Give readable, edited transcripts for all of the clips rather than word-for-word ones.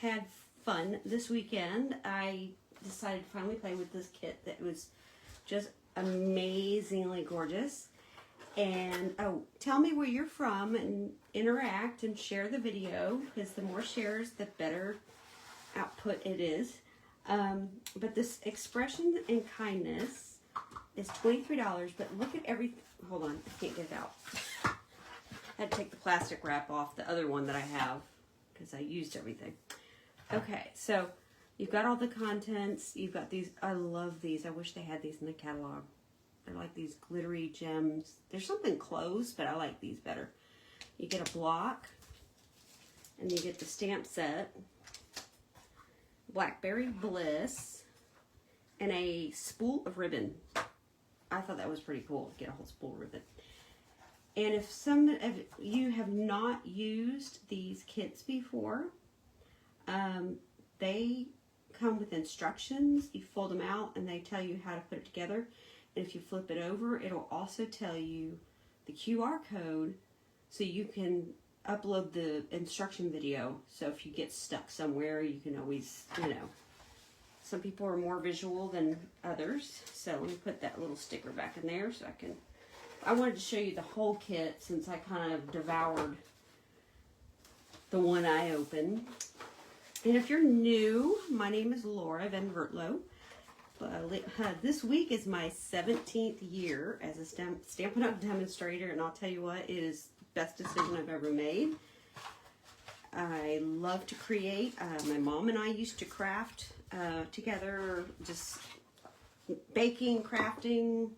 had fun this weekend. I decided to finally play with this kit that was just amazingly gorgeous. And oh, tell me where you're from and interact and share the video, because the more shares, the better output it is. But this Expression and Kindness is $23, but look at everything. Hold on, I can't get it out. I had to take the plastic wrap off the other one that I have because I used everything. Okay, so you've got all the contents. You've got these. I love these. I wish they had these in the catalog. They're like these glittery gems. There's something close, but I like these better. You get a block, and you get the stamp set, Blackberry Bliss, and a spool of ribbon. I thought that was pretty cool to get a whole spool of ribbon. And if some of you have not used these kits before, they come with instructions. You fold them out and they tell you how to put it together. And if you flip it over, it'll also tell you the QR code so you can upload the instruction video. So if you get stuck somewhere, you can always, you know, some people are more visual than others. So let me put that little sticker back in there so I wanted to show you the whole kit since I kind of devoured the one I opened. And if you're new, my name is Laura Van Vertlo. This week is my 17th year as a Stampin' Up! Demonstrator, and I'll tell you what, it is the best decision I've ever made. I love to create. My mom and I used to craft together, just baking, crafting,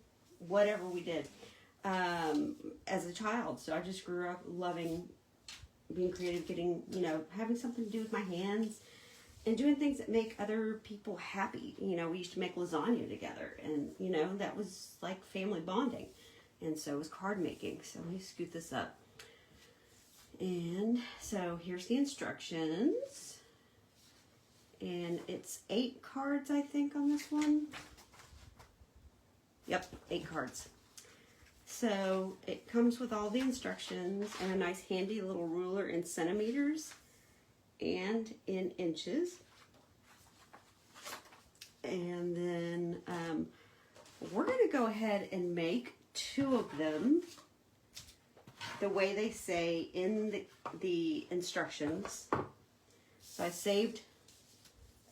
whatever we did as a child. So I just grew up loving being creative, getting, you know, having something to do with my hands and doing things that make other people happy. You know, we used to make lasagna together, and, you know, that was like family bonding. And so was card making. So let me scoot this up. And so here's the instructions. And it's 8 cards, I think, on this one. Yep, 8 cards. So it comes with all the instructions and a nice handy little ruler in centimeters and in inches. And then we're going to go ahead and make 2 of them the way they say in the instructions. So I saved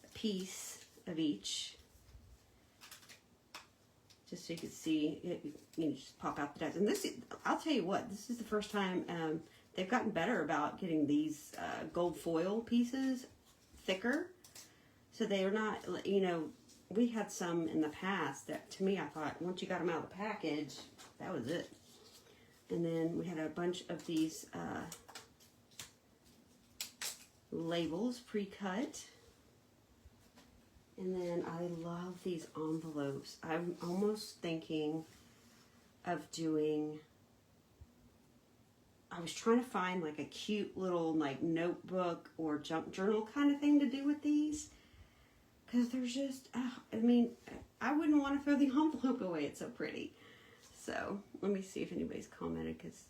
a piece of each, just so you can see it. You know, just pop out the dies. And this, I'll tell you what, this is the first time they've gotten better about getting these gold foil pieces thicker, so they are not, you know, we had some in the past that, to me, I thought once you got them out of the package, that was it. And then we had a bunch of these labels pre-cut. And then I love these envelopes. I'm almost thinking of doing, I was trying to find like a cute little like notebook or junk journal kind of thing to do with these. Because they're just, I mean, I wouldn't want to throw the envelope away. It's so pretty. So let me see if anybody's commented, because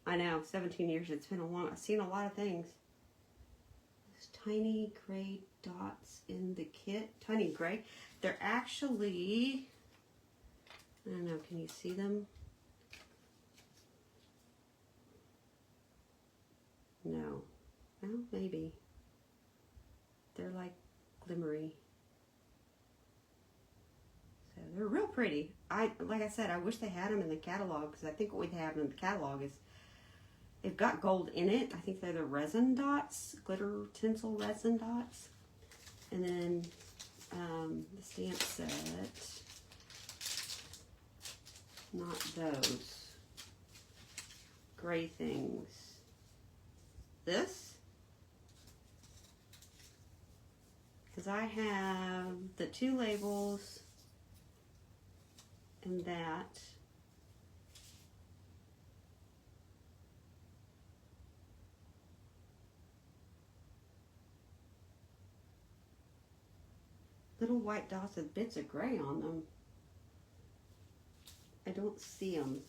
I know, 17 years, it's been a long, I've seen a lot of things. Tiny gray dots in the kit. Tiny gray. They're actually, I don't know, can you see them? No. Well, maybe. They're like glimmery. So they're real pretty. Like I said, I wish they had them in the catalog, because I think what we have in the catalog is, they've got gold in it. I think they're the resin dots, glitter tinsel resin dots. And then the stamp set, not those. Gray things. This? Because I have the 2 labels and that. Little white dots with bits of gray on them. I don't see them.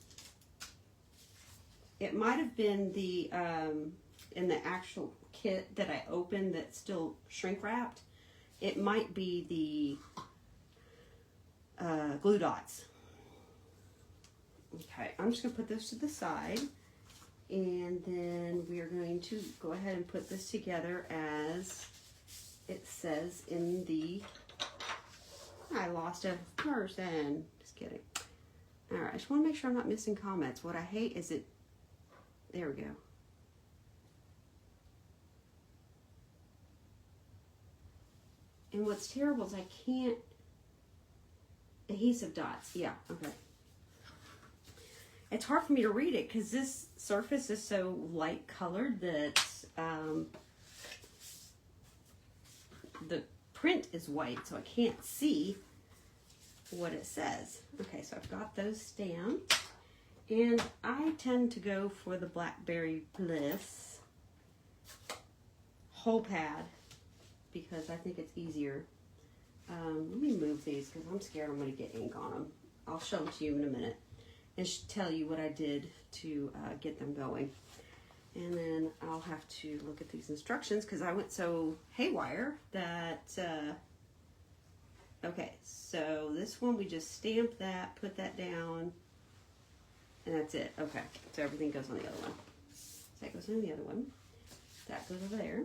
It might have been the in the actual kit that I opened that's still shrink wrapped. It might be the glue dots. Okay, I'm just going to put this to the side, and then we are going to go ahead and put this together as it says in the, I lost a person, just kidding. Alright, I just want to make sure I'm not missing comments. What I hate is it, there we go. And what's terrible is I can't, adhesive dots, yeah, okay. It's hard for me to read it because this surface is so light colored that the print is white, so I can't see what it says. Okay, so I've got those stamped. And I tend to go for the Blackberry Bliss whole pad because I think it's easier. Let me move these because I'm scared I'm going to get ink on them. I'll show them to you in a minute and tell you what I did to get them going. And then I'll have to look at these instructions because I went so haywire that, okay, so this one we just stamp that, put that down, and that's it. Okay, so everything goes on the other one. So that goes on the other one. That goes over there.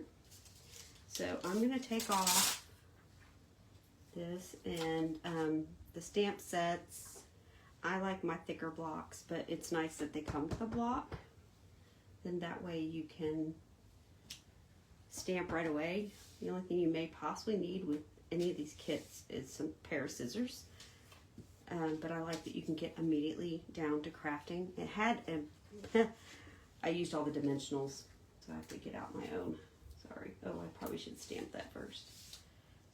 So I'm going to take off this and the stamp sets. I like my thicker blocks, but it's nice that they come with a block. Then that way you can stamp right away. The only thing you may possibly need with any of these kits is some pair of scissors. But I like that you can get immediately down to crafting. It had I used all the dimensionals, so I have to get out my own. Sorry. Oh, I probably should stamp that first.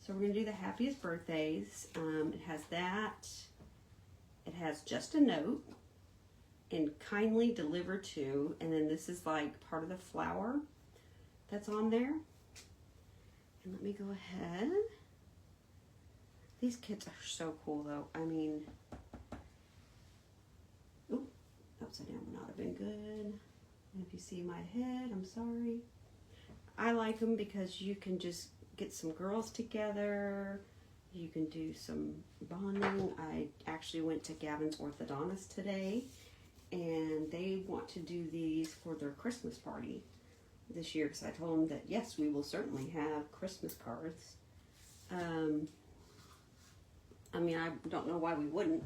So we're going to do the happiest birthdays. It has that. It has just a note and kindly delivered to, and then this is like part of the flower that's on there. And let me go ahead. These kits are so cool though. I mean, ooh, upside down would not have been good. And if you see my head, I'm sorry. I like them because you can just get some girls together. You can do some bonding. I actually went to Gavin's orthodontist today, and they want to do these for their Christmas party this year because I told them that, yes, we will certainly have Christmas cards. I mean, I don't know why we wouldn't.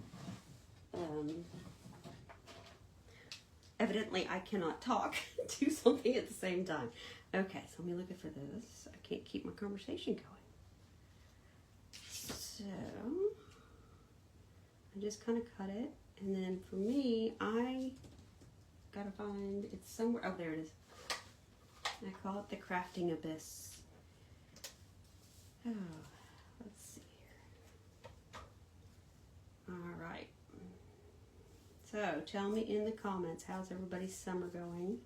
Evidently, I cannot talk do something at the same time. Okay, so let me look for this. I can't keep my conversation going. So, I just kind of cut it. And then for me, I gotta find, it's somewhere, oh, there it is. I call it the Crafting Abyss. Oh, let's see here. All right. So, tell me in the comments, how's everybody's summer going?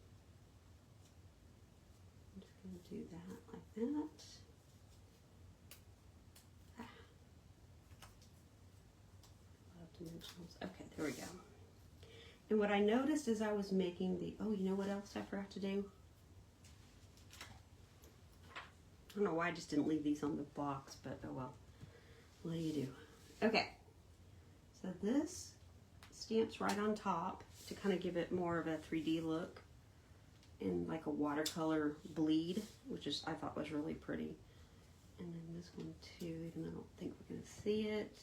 I'm just gonna do that like that. Dimensionals. Okay, there we go. And what I noticed as I was making the, oh, you know what else I forgot to do? I don't know why I just didn't leave these on the box, but oh well. What do you do? Okay, so this stamps right on top to kind of give it more of a 3D look and like a watercolor bleed, which is I thought was really pretty. And then this one too, even though I don't think we're going to see it.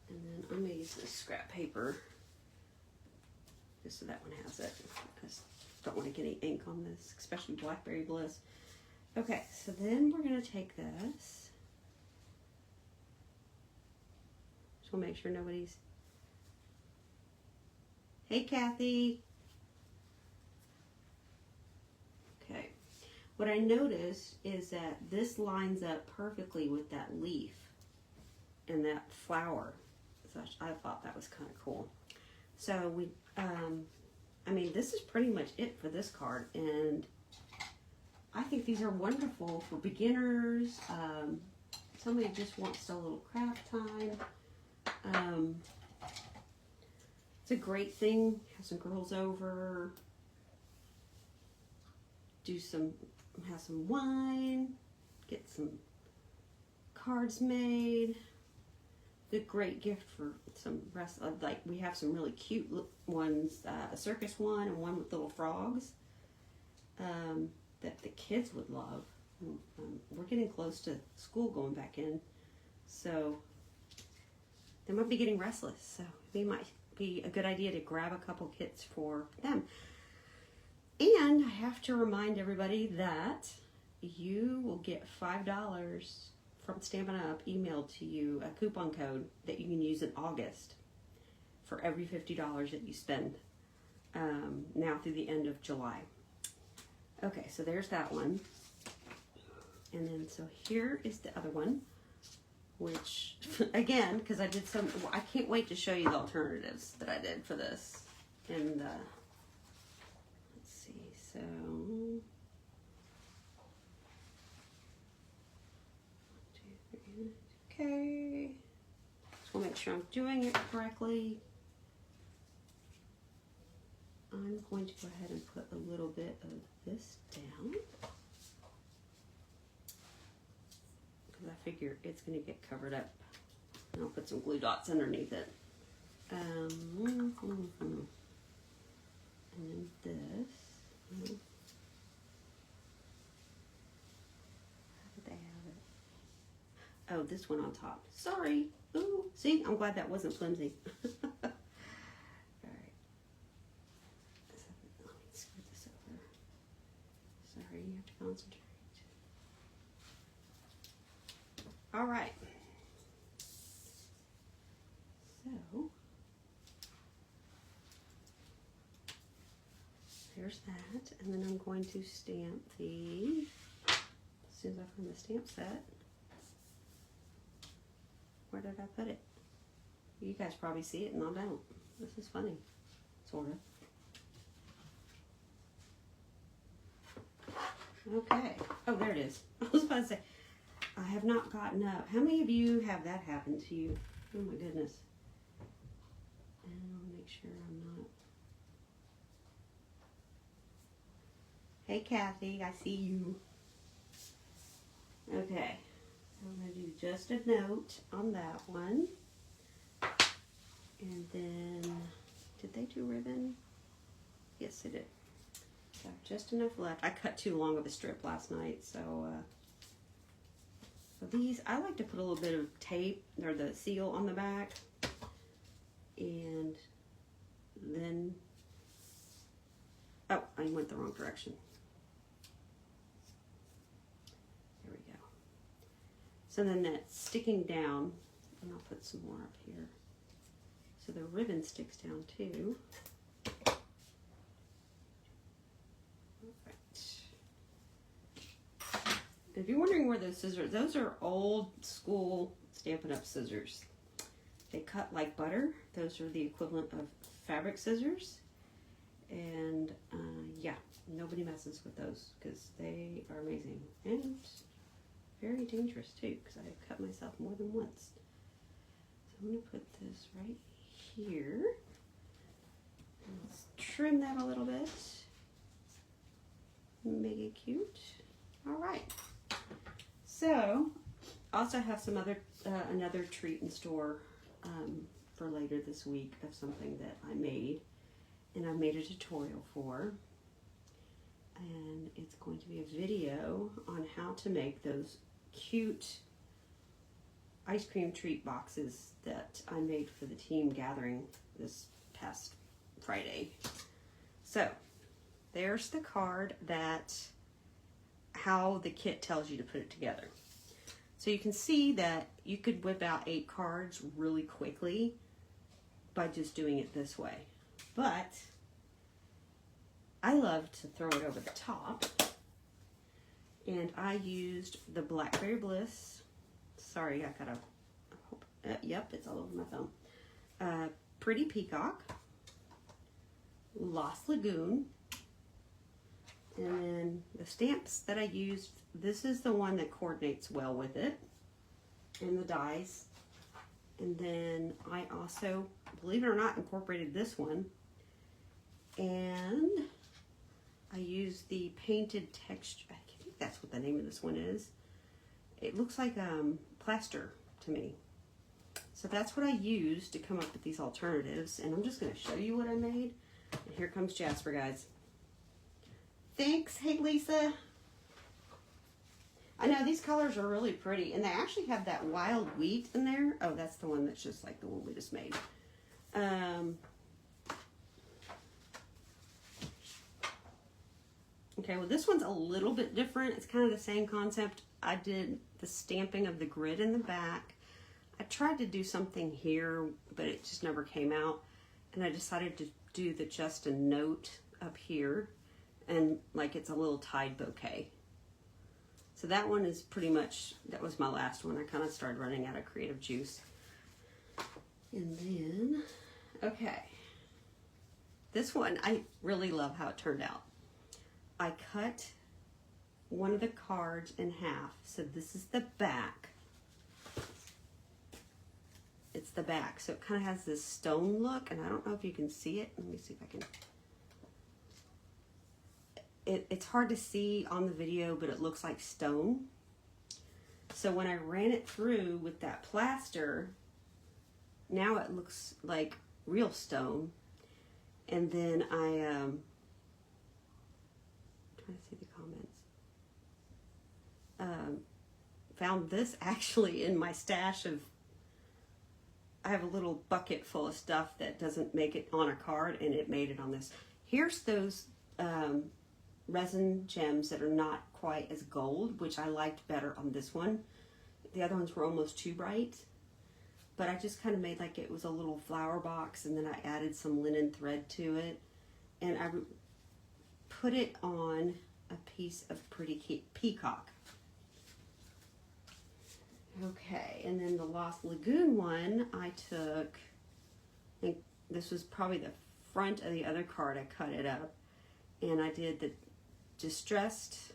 And then I'm going to use this scrap paper just so that one has it. I just don't want to get any ink on this, especially Blackberry Bliss. Okay, so then we're going to take this. Just want to make sure nobody's... Hey, Kathy. Okay. What I noticed is that this lines up perfectly with that leaf and that flower. I thought that was kind of cool. So we, I mean, this is pretty much it for this card, and I think these are wonderful for beginners. Somebody just wants a little craft time. It's a great thing. Have some girls over. have some wine, get some cards made. A great gift for some rest. Like we have some really cute ones, a circus one and one with little frogs that the kids would love. We're getting close to school going back in, so they might be getting restless. So it might be a good idea to grab a couple kits for them. And I have to remind everybody that you will get $5 from Stampin' Up! Emailed to you, a coupon code that you can use in August for every $50 that you spend now through the end of July. Okay, so there's that one. And then, so here is the other one, which, again, because I did some, I can't wait to show you the alternatives that I did for this. And, let's see, so, okay, just want to make sure I'm doing it correctly. I'm going to go ahead and put a little bit of this down, because I figure it's going to get covered up. And I'll put some glue dots underneath it. And then this. How did they have it? Oh, this one on top. Sorry. Ooh, see, I'm glad that wasn't flimsy. All right. Let me scoot this over. Sorry, you have to concentrate. All right. So, there's that. And then I'm going to stamp the, as soon as I find the stamp set. Where did I put it? You guys probably see it and I don't. This is funny, sort of. Okay. Oh, there it is. I was about to say, I have not gotten up. How many of you have that happen to you? Oh my goodness. And I'll make sure I'm not. Hey Kathy, I see you. Okay. So I'm going to do just a note on that one. And then, did they do ribbon? Yes, they did. So just enough left. I cut too long of a strip last night, so these, I like to put a little bit of tape, or the seal on the back. And then, oh, I went the wrong direction. There we go. So then that's sticking down, and I'll put some more up here. So the ribbon sticks down too. If you're wondering where those scissors, those are old school Stampin' Up! Scissors. They cut like butter. Those are the equivalent of fabric scissors. And yeah, nobody messes with those because they are amazing. And very dangerous too, because I cut myself more than once. So I'm going to put this right here. Let's trim that a little bit. Make it cute. All right. So, also have some other another treat in store for later this week of something that I made, and I made a tutorial for, and it's going to be a video on how to make those cute ice cream treat boxes that I made for the team gathering this past Friday. So, there's the card that how the kit tells you to put it together. So you can see that you could whip out 8 cards really quickly by just doing it this way. But I love to throw it over the top. And I used the Blackberry Bliss. Sorry, I gotta, yep, it's all over my thumb. Pretty Peacock, Lost Lagoon, and then the stamps that I used, this is the one that coordinates well with it, and the dies. And then I also, believe it or not, incorporated this one. And I used the painted texture. I think that's what the name of this one is. It looks like plaster to me. So that's what I used to come up with these alternatives. And I'm just going to show you what I made. And here comes Jasper, guys. Thanks. Hey, Lisa. I know these colors are really pretty. And they actually have that wild wheat in there. Oh, that's the one that's just like the one we just made. Okay, well this one's a little bit different. It's kind of the same concept. I did the stamping of the grid in the back. I tried to do something here, but it just never came out. And I decided to do the just a note up here. And like it's a little tied bouquet. So that one is pretty much, that was my last one. I kind of started running out of creative juice. And then, okay. This one, I really love how it turned out. I cut one of the cards in half. So this is the back. It's the back. So it kind of has this stone look, and I don't know if you can see it. Let me see if I can. It's hard to see on the video, but it looks like stone. So when I ran it through with that plaster, now it looks like real stone. And then I'm trying to see the comments. Found this actually in my stash of, I have a little bucket full of stuff that doesn't make it on a card, and it made it on this. Here's those resin gems that are not quite as gold, which I liked better on this one. The other ones were almost too bright, but I just kind of made like it was a little flower box, and then I added some linen thread to it, and I put it on a piece of pretty peacock. Okay, and then the Lost Lagoon one, I took, I think this was probably the front of the other card. I cut it up, and I did the distressed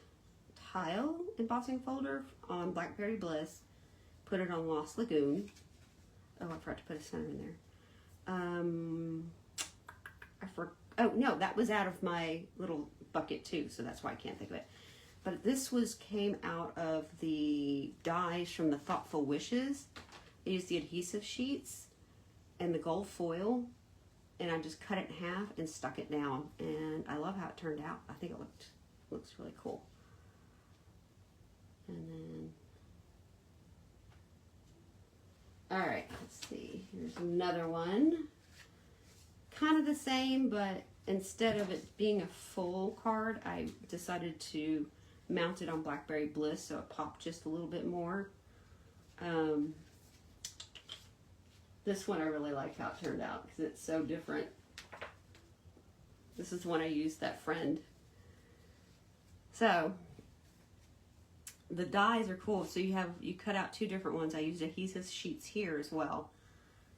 tile embossing folder on Blackberry Bliss, put it on Lost Lagoon. Oh, I forgot to put a center in there. Oh no, that was out of my little bucket too, so that's why I can't think of it. But this came out of the dies from the Thoughtful Wishes. I used the adhesive sheets and the gold foil, and I just cut it in half and stuck it down. And I love how it turned out. I think it looks really cool. And then, all right, let's see. Here's another one. Kind of the same, but instead of it being a full card, I decided to mount it on Blackberry Bliss so it popped just a little bit more. This one I really liked how it turned out because it's so different. This is the one I used, that friend. So the dies are cool. So you cut out two different ones. I used adhesive sheets here as well,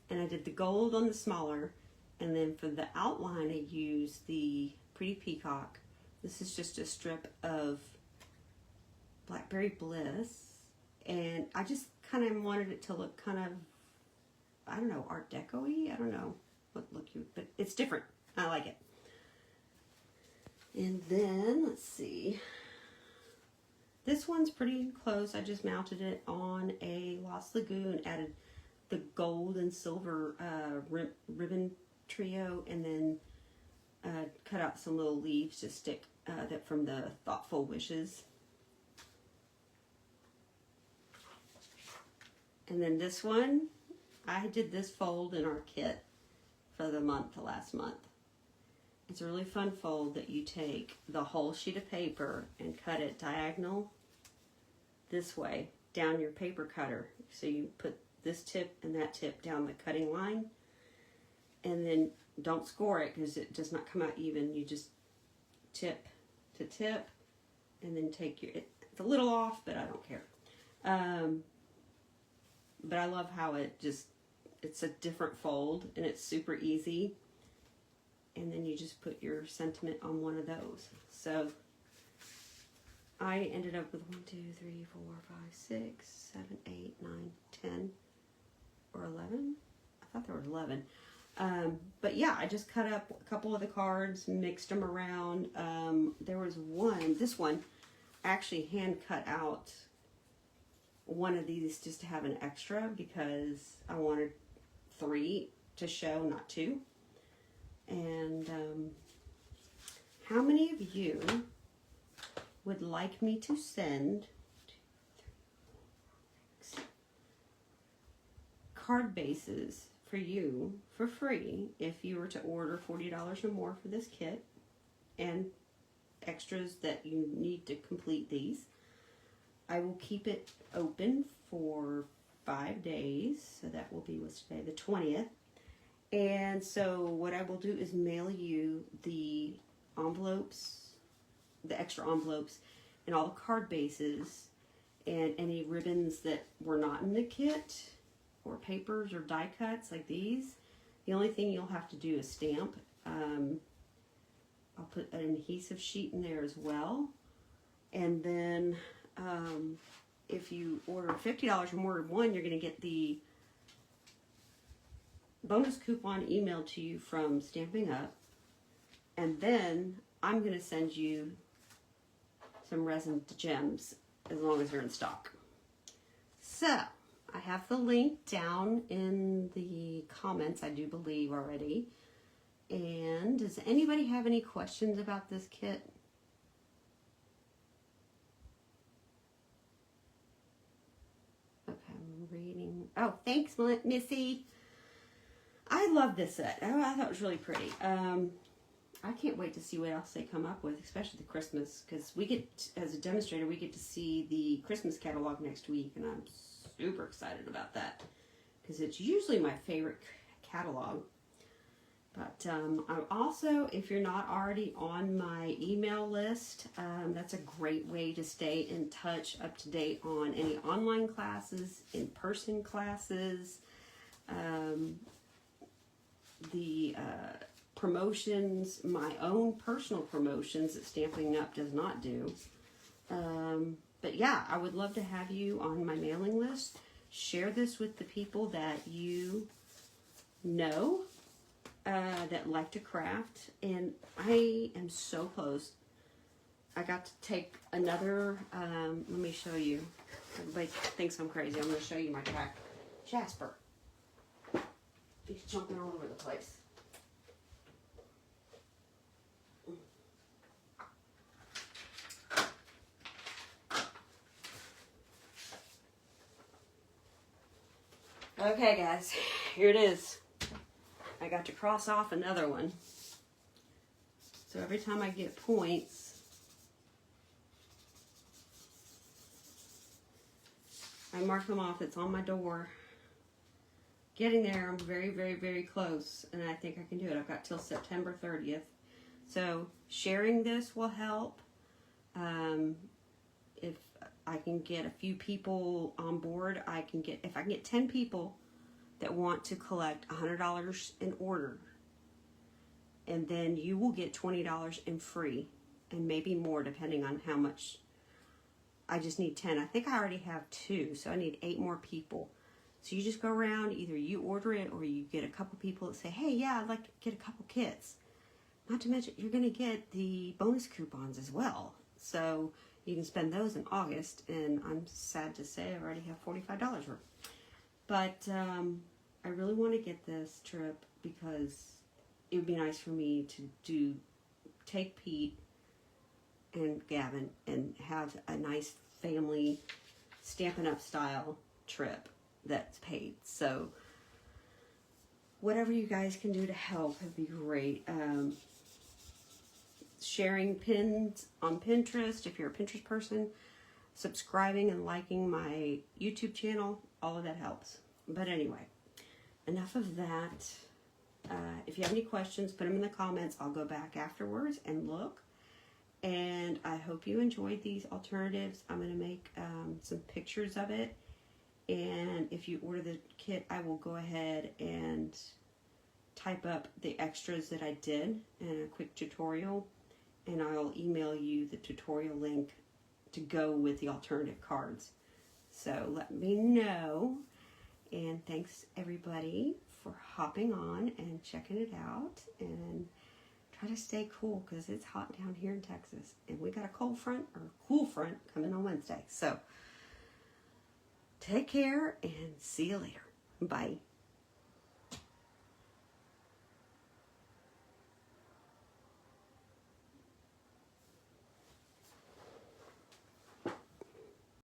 and I did the gold on the smaller, and then for the outline I used the Pretty Peacock. This is just a strip of Blackberry Bliss, and I just kind of wanted it to look kind of, I don't know, Art Deco-y. I don't know what look you, but it's different. I like it. And then let's see. This one's pretty close. I just mounted it on a Lost Lagoon, added the gold and silver ribbon trio, and then cut out some little leaves to stick that from the Thoughtful Wishes. And then this one, I did this fold in our kit for the last month. It's a really fun fold that you take the whole sheet of paper and cut it diagonal this way down your paper cutter. So you put this tip and that tip down the cutting line, and then don't score it because it does not come out even. You just tip to tip and then take it's a little off, but I don't care. But I love how it's a different fold, and it's super easy. And then you just put your sentiment on one of those. So I ended up with 1, 2, 3, 4, 5, 6, 7, 8, 9, 10, or 11. I thought there were 11. But yeah, I just cut up a couple of the cards, mixed them around. There was this one, I actually hand cut out one of these just to have an extra because I wanted 3 to show, not 2. And how many of you would like me to send card bases for you for free if you were to order $40 or more for this kit and extras that you need to complete these? I will keep it open for 5 days, so that will be what's today, the 20th. And so what I will do is mail you the envelopes, the extra envelopes, and all the card bases, and any ribbons that were not in the kit, or papers or die cuts like these. The only thing you'll have to do is stamp. I'll put an adhesive sheet in there as well. And then if you order $50 or more of one, you're going to get the bonus coupon emailed to you from Stampin' Up. And then I'm going to send you some resin gems as long as they're in stock. So I have the link down in the comments, I do believe already. And does anybody have any questions about this kit? Okay, I'm reading. Oh, thanks, Missy. I love this set. Oh, I thought it was really pretty. I can't wait to see what else they come up with, especially the Christmas, because we get, as a demonstrator, we get to see the Christmas catalog next week, and I'm super excited about that, because it's usually my favorite catalog. But I'm also, if you're not already on my email list, that's a great way to stay in touch, up to date on any online classes, in-person classes, the promotions, my own personal promotions that Stampin' Up! Does not do. But yeah, I would love to have you on my mailing list. Share this with the people that you know that like to craft. And I am so close. I got to take another, let me show you. Everybody thinks I'm crazy. I'm going to show you my track. Jasper. He's jumping all over the place. Okay, guys, here it is. I got to cross off another one. So every time I get points, I mark them off. It's on my door. Getting there, I'm very, very, very close, and I think I can do it. I've got till September 30th. So sharing this will help. If I can get a few people on board, if I can get 10 people that want to collect $100 in order, and then you will get $20 in free, and maybe more depending on how much. I just need 10. I think I already have 2, so I need 8 more people. So you just go around, either you order it or you get a couple people that say, hey, yeah, I'd like to get a couple kits. Not to mention, you're going to get the bonus coupons as well. So you can spend those in August, and I'm sad to say I already have $45 worth. But I really want to get this trip because it would be nice for me to take Pete and Gavin and have a nice family Stampin' Up! Style trip that's paid. So whatever you guys can do to help would be great. Sharing pins on Pinterest if you're a Pinterest person, subscribing and liking my YouTube channel, all of that helps. But anyway, enough of that. If you have any questions, put them in the comments. I'll go back afterwards and look. And I hope you enjoyed these alternatives. I'm going to make some pictures of it. And if you order the kit, I will go ahead and type up the extras that I did in a quick tutorial. And I'll email you the tutorial link to go with the alternative cards. So let me know. And thanks everybody for hopping on and checking it out. And try to stay cool because it's hot down here in Texas. And we got a cold front or cool front coming on Wednesday. So take care and see you later. Bye.